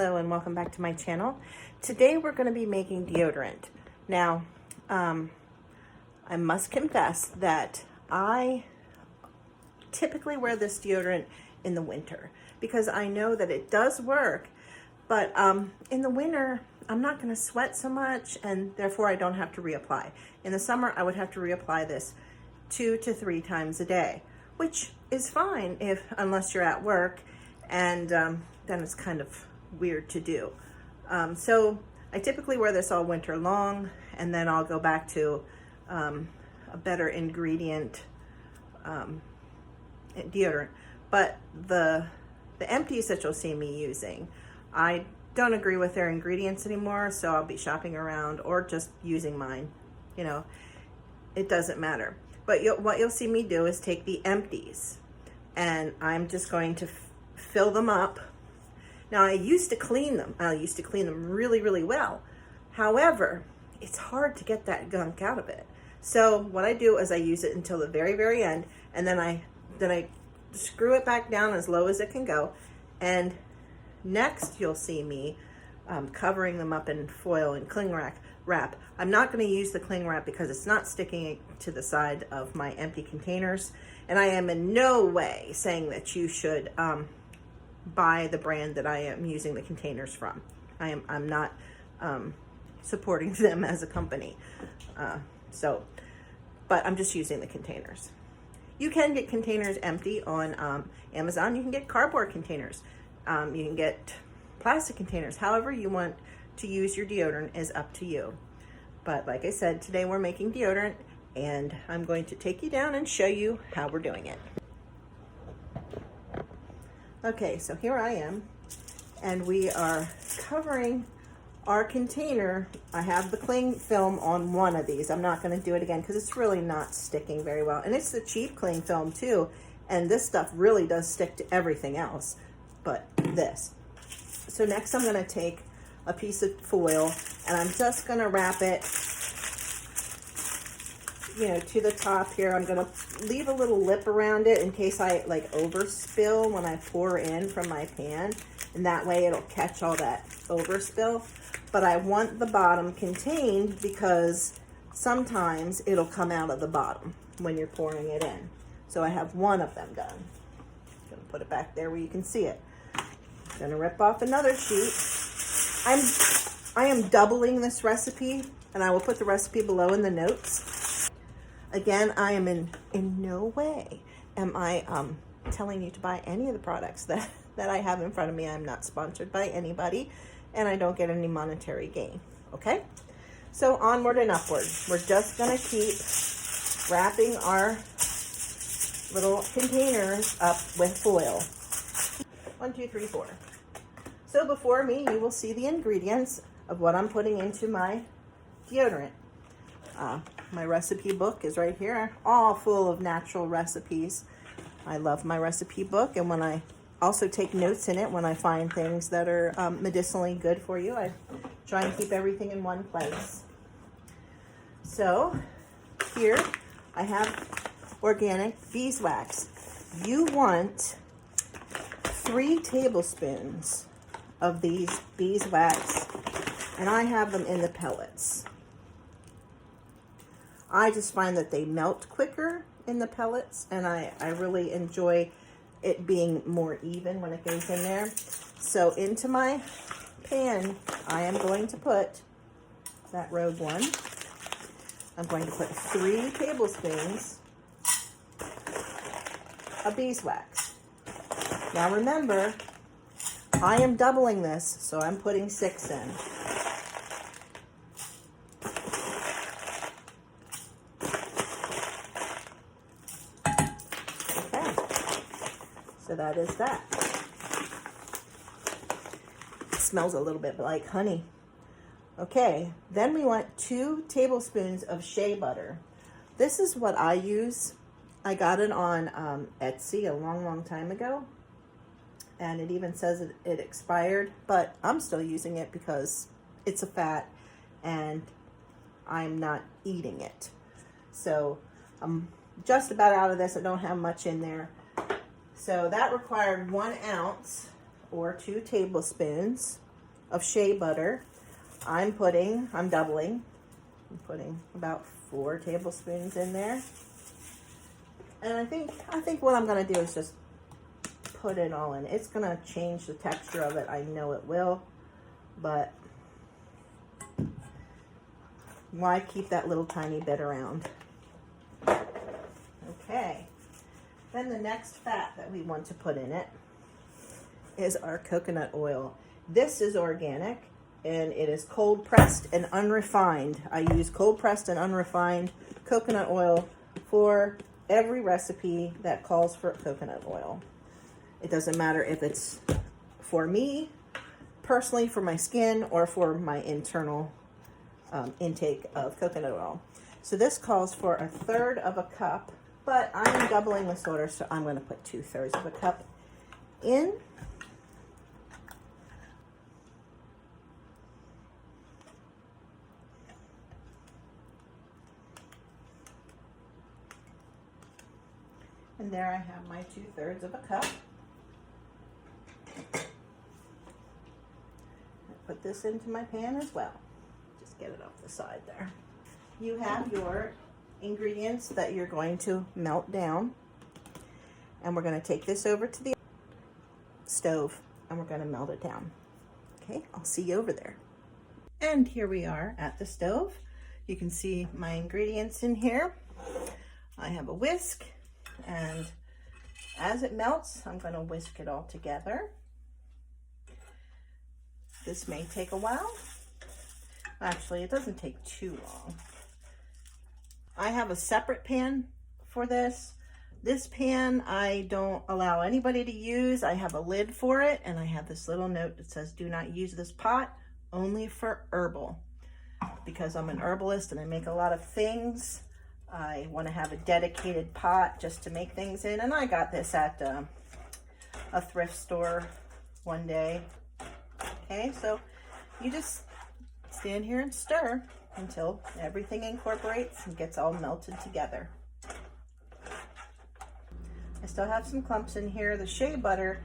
Hello and welcome back to my channel. Today we're going to be making deodorant. Now, I must confess that I typically wear this deodorant in the winter because I know that it does work, but in the winter I'm not going to sweat so much and therefore I don't have to reapply. In the summer I would have to reapply this 2 to 3 times a day, which is fine unless you're at work, and then it's kind of weird to do. So I typically wear this all winter long, and then I'll go back to a better ingredient deodorant. But the empties that you'll see me using, I don't agree with their ingredients anymore, so I'll be shopping around or just using mine. You know, it doesn't matter. But what you'll see me do is take the empties, and I'm just going to fill them up. Now, I used to clean them. I used to clean them really, really well. However, it's hard to get that gunk out of it. So what I do is I use it until the very, very end, and then I screw it back down as low as it can go. And next, you'll see me covering them up in foil and cling wrap. I'm not going to use the cling wrap because it's not sticking to the side of my empty containers, and I am in no way saying that you should buy the brand that I am using the containers from. I'm not supporting them as a company, but I'm just using the containers. You can get containers empty on Amazon. You can get cardboard containers. You can get plastic containers. However you want to use your deodorant is up to you. But like I said, today we're making deodorant, and I'm going to take you down and show you how we're doing it. Okay, so here I am, and we are covering our container. I have the cling film on one of these. I'm not going to do it again because it's really not sticking very well. And it's the cheap cling film too, and this stuff really does stick to everything else but this. So next I'm going to take a piece of foil, and I'm just going to wrap it, you know, to the top here. I'm going to leave a little lip around it in case I like overspill when I pour in from my pan, and that way it'll catch all that overspill. But I want the bottom contained because sometimes it'll come out of the bottom when you're pouring it in. So I have one of them done. I'm going to put it back there where you can see it. I'm going to rip off another sheet. I am doubling this recipe, and I will put the recipe below in the notes. Again, I am in no way am I telling you to buy any of the products that I have in front of me. I'm not sponsored by anybody, and I don't get any monetary gain, okay? So onward and upward. We're just gonna keep wrapping our little containers up with foil. 1, 2, 3, 4. So before me, you will see the ingredients of what I'm putting into my deodorant. My recipe book is right here, all full of natural recipes. I love my recipe book, and when I also take notes in it when I find things that are medicinally good for you, I try and keep everything in one place. So here I have organic beeswax. You want 3 tablespoons of these beeswax, and I have them in the pellets. I just find that they melt quicker in the pellets, and I really enjoy it being more even when it goes in there. So into my pan, I am going to put that rogue one. I'm going to put 3 tablespoons of beeswax. Now remember, I am doubling this, so I'm putting 6 in. Okay, so that is that. It smells a little bit like honey. Okay, then we want 2 tablespoons of shea butter. This is what I use. I got it on Etsy a long, long time ago, and it even says it expired, but I'm still using it because it's a fat and I'm not eating it. So I'm just about out of this. I don't have much in there. So that required 1 ounce or 2 tablespoons of shea butter. I'm doubling. I'm putting about 4 tablespoons in there. And I think what I'm gonna do is just put it all in. It's gonna change the texture of it. I know it will, but why keep that little tiny bit around? Okay. Then the next fat that we want to put in it is our coconut oil. This is organic and it is cold pressed and unrefined. I use cold pressed and unrefined coconut oil for every recipe that calls for coconut oil. It doesn't matter if it's for me personally, for my skin, or for my internal intake of coconut oil. So this calls for 1/3 of a cup, but I'm doubling this order, so I'm going to put 2/3 of a cup in. And there I have my 2/3 of a cup. Put this into my pan as well. Just get it off the side there. You have your ingredients that you're going to melt down. And we're going to take this over to the stove and we're going to melt it down. Okay, I'll see you over there. And here we are at the stove. You can see my ingredients in here. I have a whisk, and as it melts, I'm going to whisk it all together. This may take a while. Actually, it doesn't take too long. I have a separate pan for this. This pan I don't allow anybody to use. I have a lid for it, and I have this little note that says, do not use this pot, only for herbal. Because I'm an herbalist and I make a lot of things, I want to have a dedicated pot just to make things in. And I got this at a thrift store one day. Okay, so you just stand here and stir until everything incorporates and gets all melted together. I still have some clumps in here. The shea butter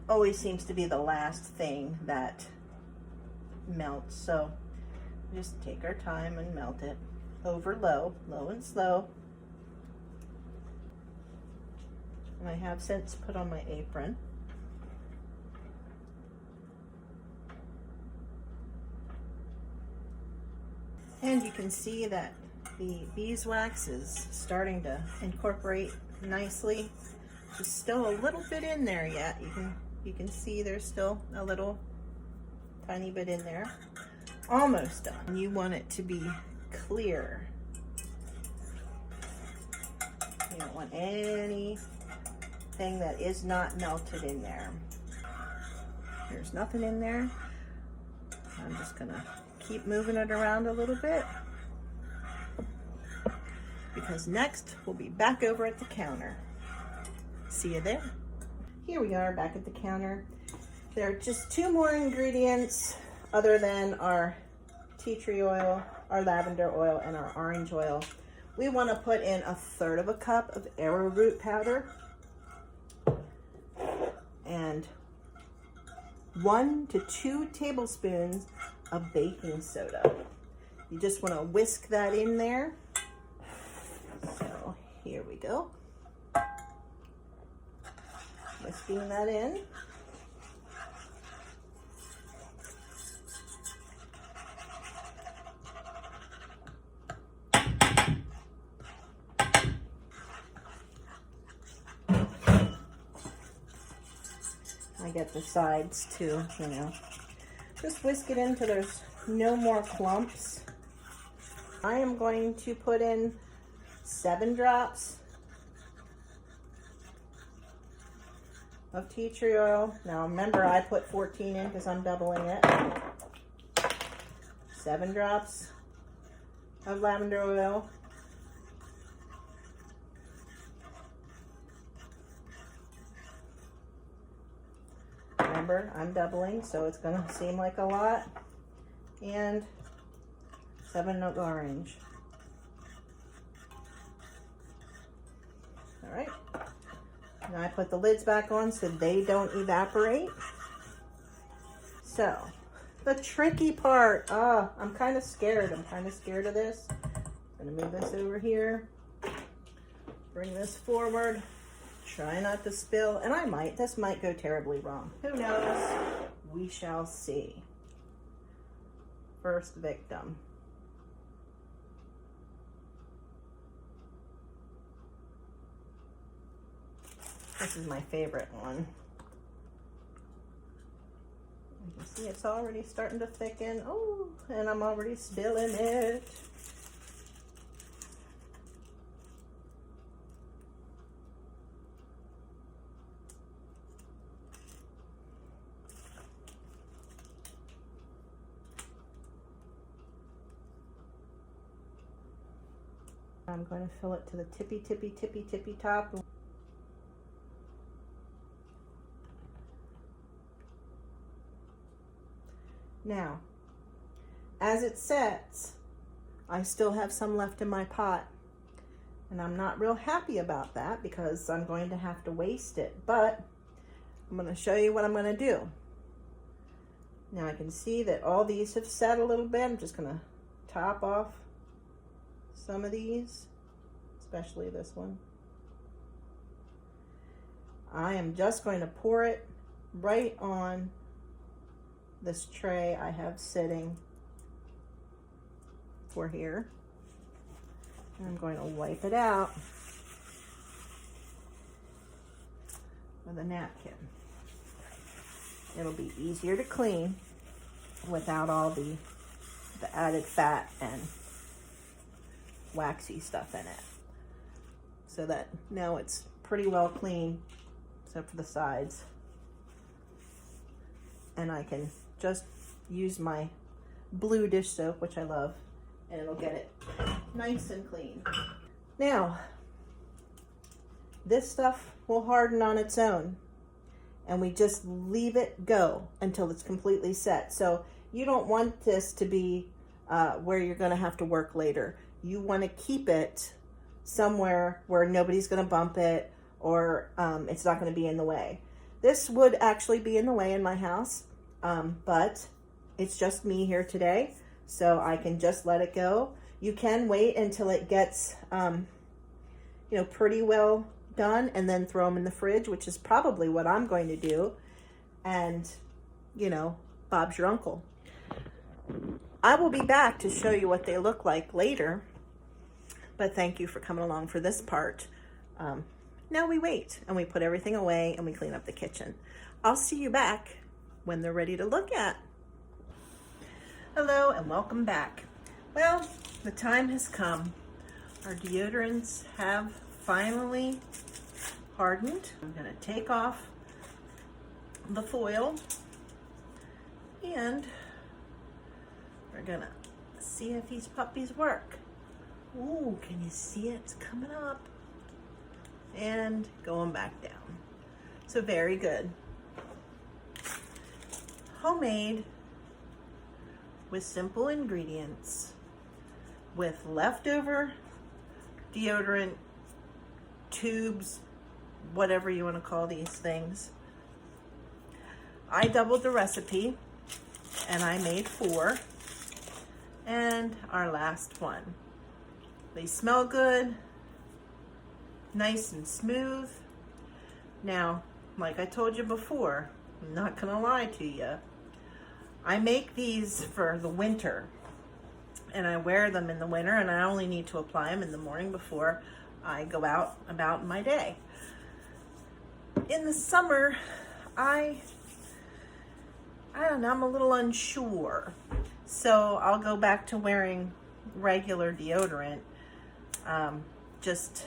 always seems to be the last thing that melts, so just take our time and melt it over low and slow. And I have since put on my apron. And you can see that the beeswax is starting to incorporate nicely. There's still a little bit in there yet. You can see there's still a little tiny bit in there. Almost done. You want it to be clear. You don't want anything that is not melted in there. There's nothing in there. I'm just gonna keep moving it around a little bit, because next we'll be back over at the counter. See you there. Here we are back at the counter. There are just 2 more ingredients other than our tea tree oil, our lavender oil, and our orange oil. We want to put in 1/3 of a cup of arrowroot powder and 1 to 2 tablespoons of baking soda. You just want to whisk that in there. So here we go. Whisking that in. I get the sides too, you know. Just whisk it in until there's no more clumps. I am going to put in 7 drops of tea tree oil. Now remember, I put 14 in because I'm doubling it. 7 drops of lavender oil. Remember, I'm doubling, so it's going to seem like a lot. And 7 of orange. All right. Now I put the lids back on so they don't evaporate. So the tricky part. Oh, I'm kind of scared. I'm kind of scared of this. I'm gonna move this over here. Bring this forward. Try not to spill. And this might go terribly wrong. Who knows? We shall see. First victim. This is my favorite one. You can see it's already starting to thicken. Oh, and I'm already spilling it. I'm going to fill it to the tippy, tippy, tippy, tippy top. Now, as it sets, I still have some left in my pot. And I'm not real happy about that because I'm going to have to waste it. But I'm going to show you what I'm going to do. Now I can see that all these have set a little bit. I'm just going to top off some of these, especially this one. I am just going to pour it right on this tray I have sitting for here. And I'm going to wipe it out with a napkin. It'll be easier to clean without all the added fat and waxy stuff in it. So that now it's pretty well clean, except for the sides. And I can just use my blue dish soap, which I love, and it'll get it nice and clean. Now, this stuff will harden on its own, and we just leave it go until it's completely set. So you don't want this to be where you're going to have to work later. You want to keep it somewhere where nobody's going to bump it, or it's not going to be in the way. This would actually be in the way in my house, but it's just me here today, so I can just let it go. You can wait until it gets, pretty well done, and then throw them in the fridge, which is probably what I'm going to do. And, Bob's your uncle. I will be back to show you what they look like later, but thank you for coming along for this part. Now we wait, and we put everything away, and we clean up the kitchen. I'll see you back when they're ready to look at. Hello, and welcome back. Well, the time has come. Our deodorants have finally hardened. I'm going to take off the foil, and we're going to see if these puppies work. Ooh, can you see it? It's coming up and going back down. So very good. Homemade with simple ingredients, with leftover deodorant tubes, whatever you want to call these things. I doubled the recipe and I made 4, and our last one. They smell good, nice and smooth. Now, like I told you before, I'm not gonna lie to you, I make these for the winter, and I wear them in the winter, and I only need to apply them in the morning before I go out about my day. In the summer, I don't know, I'm a little unsure. So I'll go back to wearing regular deodorant, just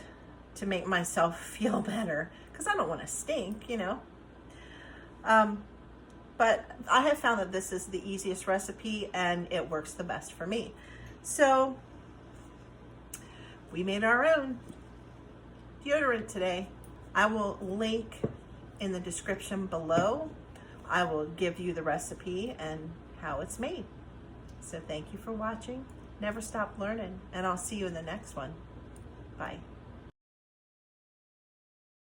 to make myself feel better, because I don't want to stink, But I have found that this is the easiest recipe, and it works the best for me. So we made our own deodorant today. I will link in the description below. I will give you the recipe and how it's made. So thank you for watching. Never stop learning, and I'll see you in the next one. Bye.